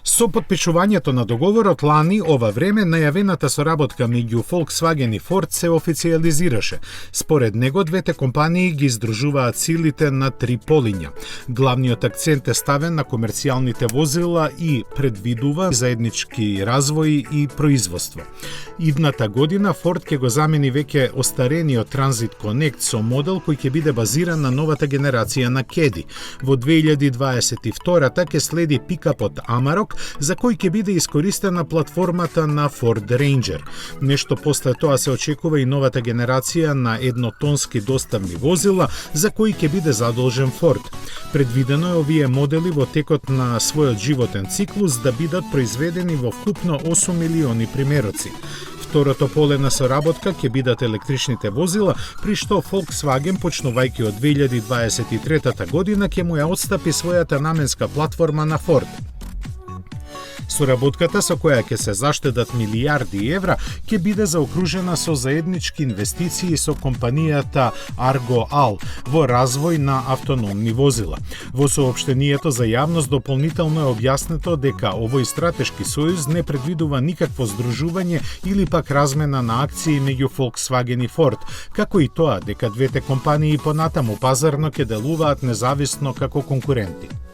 Со потпишувањето на договорот лани ова време најавената соработка меѓу Volkswagen и Ford се официјализираше. Според него двете компании ги издружуваат силите на три полиња. Главниот акцент е ставен на комерцијалните возила и предвидува заеднички развој и производство. Идната година Ford ќе го замени веќе остарениот Transit Connect со модел кој ќе биде базиран на новата генерација на Caddy. Во 2022-та ќе следи пикапот Amarok, за кој ќе биде искористена платформата на Ford Ranger. Нешто после тоа се очекува и новата генерација на еднотонски доставни возила, за кои ќе биде задолжен Ford. Предвидено е овие модели во текот на својот животен циклус да бидат произведени во вкупно 8 милиони примероци. Второто поле на соработка ќе бидат електричните возила, при што Volkswagen, почнувајќи од 2023 година, ќе му ја отстапи својата наменска платформа на Ford. Соработката со која ќе се заштедат милијарди евра ќе биде заокружена со заеднички инвестиции со компанијата Argo All во развој на автономни возила. Во соопштението за јавност дополнително е објаснето дека овој стратешки сојуз не предвидува никакво здружување или пак размена на акции меѓу Volkswagen и Ford, како и тоа дека двете компании понатаму пазарно ќе делуваат независно како конкуренти.